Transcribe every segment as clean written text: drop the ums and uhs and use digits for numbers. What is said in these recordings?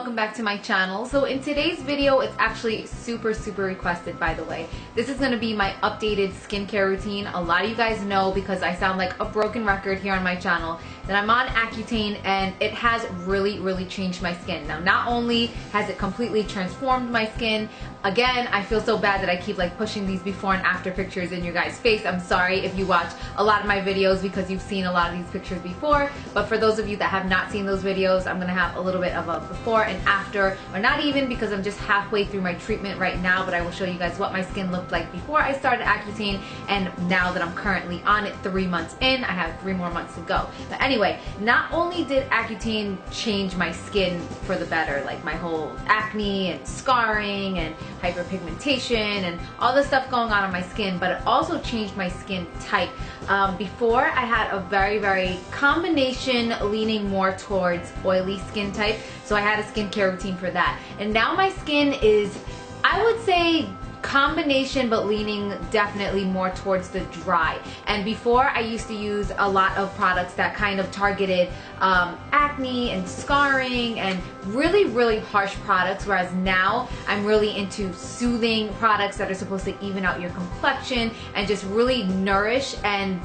welcome back to my channel. So in today's video, it's actually super requested, by the way. This is going to be my updated skincare routine. A lot of you guys know, because I sound like a broken record here on my channel, that I'm on Accutane, and it has really changed my skin. Now, not only has it completely transformed my skin, again, I feel so bad that I keep like pushing these before and after pictures in your guys' face. I'm sorry if you watch a lot of my videos because you've seen a lot of these pictures before, but for those of you that have not seen those videos, I'm gonna have a little bit of a before and after, or not even, because I'm just halfway through my treatment right now, but I will show you guys what my skin looked like before I started Accutane and now that I'm currently on it 3 months in. I have 3 more months to go. But anyway, not only did Accutane change my skin for the better, like my whole acne and scarring and hyperpigmentation and all the stuff going on my skin, but it also changed my skin type. Before, I had a very combination leaning more towards oily skin type, so I had a skincare routine for that. And now my skin is, I would say, combination, but leaning definitely more towards the dry. And before, I used to use a lot of products that kind of targeted acne and scarring and really harsh products, whereas now I'm really into soothing products that are supposed to even out your complexion and just really nourish and,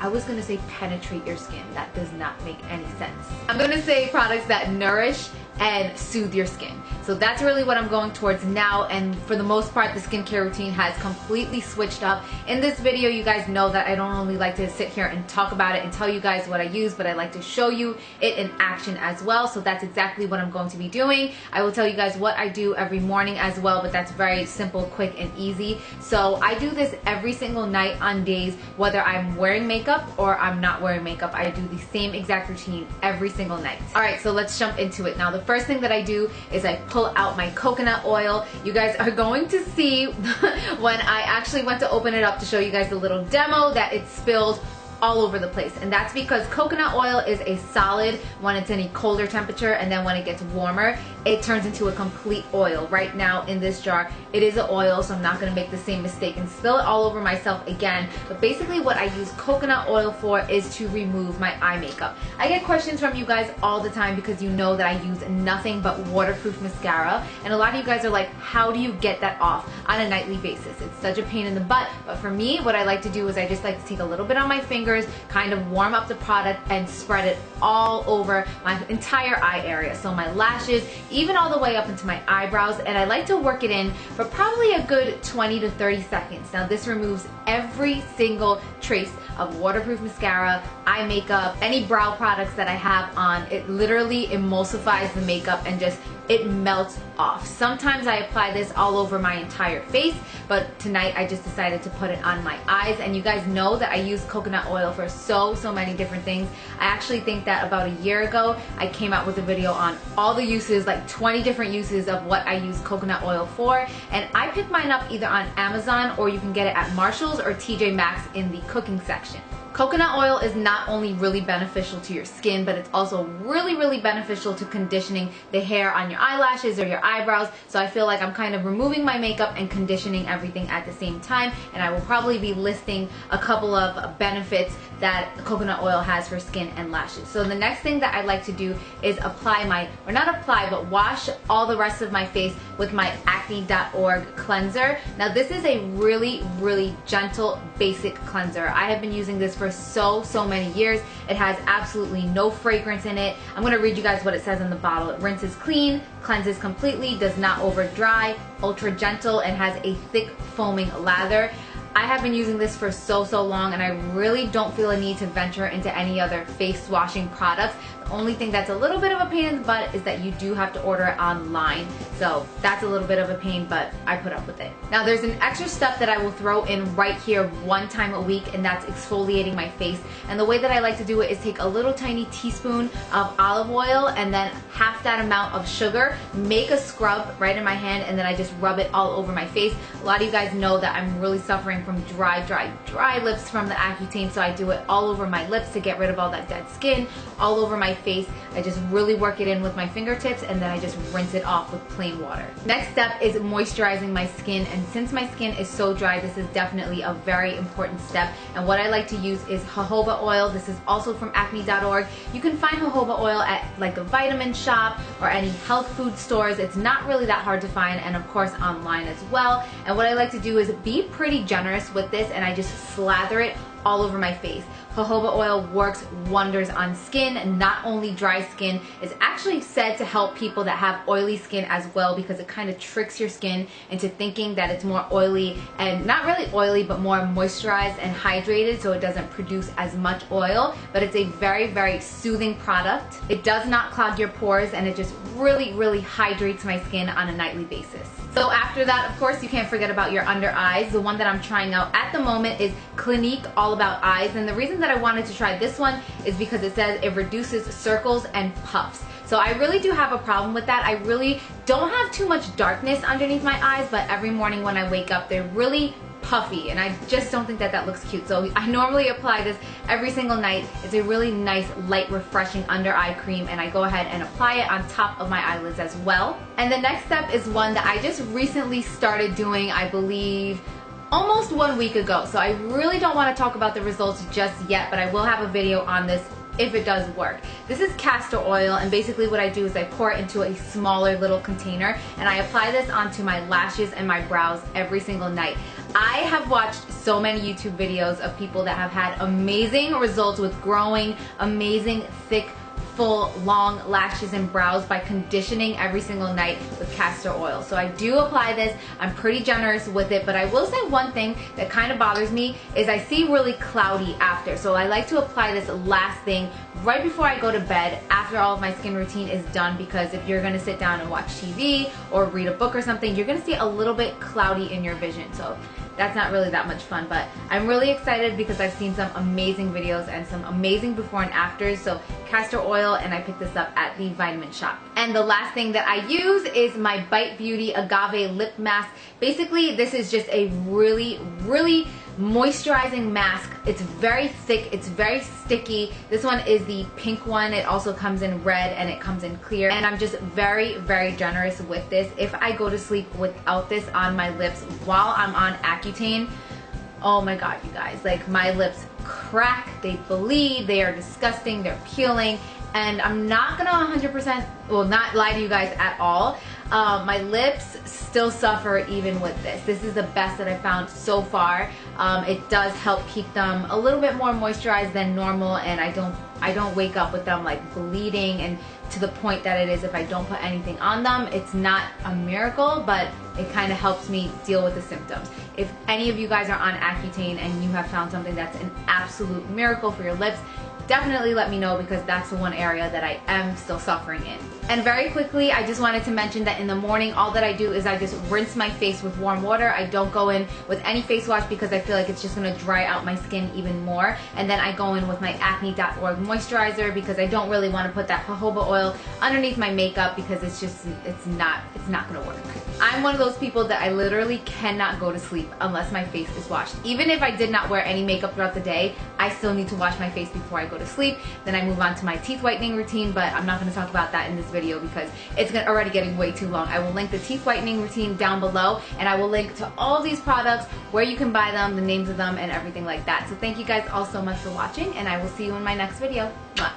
I was gonna say penetrate your skin. That does not make any sense. I'm gonna say products that nourish and soothe your skin. So that's really what I'm going towards now, and for the most part the skincare routine has completely switched up. In this video, you guys know that I don't only like to sit here and talk about it and tell you guys what I use, but I like to show you it in action as well. So that's exactly what I'm going to be doing. I will tell you guys what I do every morning as well, but that's very simple, quick, and easy. So I do this every single night on days whether I'm wearing makeup or I'm not wearing makeup. I do the same exact routine every single night. Alright, so let's jump into it. Now, the first thing that I do is I pull out my coconut oil. You guys are going to see when I actually went to open it up to show you guys the little demo that it spilled all over the place, and that's because coconut oil is a solid when it's in a colder temperature, and then when it gets warmer it turns into a complete oil. Right now in this jar it is an oil, so I'm not going to make the same mistake and spill it all over myself again. But basically what I use coconut oil for is to remove my eye makeup. I get questions from you guys all the time because you know that I use nothing but waterproof mascara, and a lot of you guys are like, how do you get that off on a nightly basis? It's such a pain in the butt. But for me, what I like to do is I just like to take a little bit on my finger, kind of warm up the product and spread it all over my entire eye area, so my lashes, even all the way up into my eyebrows, and I like to work it in for probably a good 20 to 30 seconds. Now, this removes every single trace of waterproof mascara, eye makeup, any brow products that I have on. It literally emulsifies the makeup and just, it melts off. Sometimes I apply this all over my entire face, but tonight I just decided to put it on my eyes. And you guys know that I use coconut oil for so many different things. I actually think that about a year ago I came out with a video on all the uses, like 20 different uses of what I use coconut oil for, and I picked mine up either on Amazon or you can get it at Marshall's or TJ Maxx in the cooking section. Coconut oil is not only really beneficial to your skin, but it's also really beneficial to conditioning the hair on your eyelashes or your eyebrows. So I feel like I'm kind of removing my makeup and conditioning everything at the same time, and I will probably be listing a couple of benefits that coconut oil has for skin and lashes. So the next thing that I like to do is apply my, or not apply, but wash all the rest of my face with my Acne.org cleanser. Now, this is a really gentle basic cleanser. I have been using this for so many years. It has absolutely no fragrance in it. I'm going to read you guys what it says in the bottle. It rinses clean, cleanses completely, does not over dry, ultra gentle, and has a thick foaming lather. I have been using this for so long, and I really don't feel a need to venture into any other face washing products. The only thing that's a little bit of a pain in the butt is that you do have to order it online, so that's a little bit of a pain, but I put up with it. Now, there's an extra step that I will throw in right here one time a week, and that's exfoliating my face. And the way that I like to do it is take a little tiny teaspoon of olive oil and then half that amount of sugar, make a scrub right in my hand, and then I just rub it all over my face. A lot of you guys know that I'm really suffering from dry lips from the Accutane, so I do it all over my lips to get rid of all that dead skin, all over my face. I just really work it in with my fingertips, and then I just rinse it off with plain water. Next step is moisturizing my skin, and since my skin is so dry, this is definitely a very important step. And what I like to use is jojoba oil. This is also from acne.org. You can find jojoba oil at like a vitamin shop or any health food stores. It's not really that hard to find, and of course online as well. And what I like to do is be pretty generous with this, and I just slather it all over my face. Jojoba oil works wonders on skin, not only dry skin. It's actually said to help people that have oily skin as well, because it kind of tricks your skin into thinking that it's more oily, and not really oily, but more moisturized and hydrated, so it doesn't produce as much oil. But it's a very, very soothing product. It does not clog your pores, and it just really, really hydrates my skin on a nightly basis. So after that, of course, you can't forget about your under eyes. The one that I'm trying out at the moment is Clinique All About Eyes, and the reason that I wanted to try this one is because it says it reduces circles and puffs. So I really do have a problem with that. I really don't have too much darkness underneath my eyes, but every morning when I wake up, they're really puffy, and I just don't think that that looks cute. So I normally apply this every single night. It's a really nice, light, refreshing under eye cream, and I go ahead and apply it on top of my eyelids as well. And the next step is one that I just recently started doing, I believe almost 1 week ago. So I really don't want to talk about the results just yet, but I will have a video on this if it does work. This is castor oil, and basically what I do is I pour it into a smaller little container, and I apply this onto my lashes and my brows every single night. I have watched so many YouTube videos of people that have had amazing results with growing amazing, thick, full, long lashes and brows by conditioning every single night with castor oil. So I do apply this. I'm pretty generous with it, but I will say one thing that kind of bothers me is I see really cloudy after. So I like to apply this last thing right before I go to bed, after all of my skin routine is done, because if you're gonna sit down and watch TV or read a book or something, you're gonna see a little bit cloudy in your vision. So that's not really that much fun, but I'm really excited because I've seen some amazing videos and some amazing before and afters. So castor oil, and I picked this up at the vitamin shop. And the last thing that I use is my Bite Beauty Agave Lip Mask. Basically, this is just a really, really moisturizing mask. It's very thick, it's very sticky. This one is the pink one. It also comes in red and it comes in clear, and I'm just very, very generous with this. If I go to sleep without this on my lips while I'm on Accutane, oh my god, you guys, like my lips crack, they bleed, they are disgusting, they're peeling, and I'm not gonna 100%, well, not lie to you guys at all. My lips still suffer even with this. This is the best that I've found so far. It does help keep them a little bit more moisturized than normal, and I don't wake up with them like bleeding and to the point that it is if I don't put anything on them. It's not a miracle, but it kind of helps me deal with the symptoms. If any of you guys are on Accutane and you have found something that's an absolute miracle for your lips, definitely let me know, because that's the one area that I am still suffering in. And very quickly, I just wanted to mention that in the morning, all that I do is I just rinse my face with warm water. I don't go in with any face wash because I feel like it's just gonna dry out my skin even more. And then I go in with my acne.org moisturizer, because I don't really want to put that jojoba oil underneath my makeup, because it's not gonna work. I'm one of those people that I literally cannot go to sleep unless my face is washed. Even if I did not wear any makeup throughout the day, I still need to wash my face before I go to sleep. Then I move on to my teeth whitening routine, but I'm not going to talk about that in this video because it's already getting way too long. I will link the teeth whitening routine down below, and I will link to all these products, where you can buy them, the names of them, and everything like that. So thank you guys all so much for watching, and I will see you in my next video. Mwah.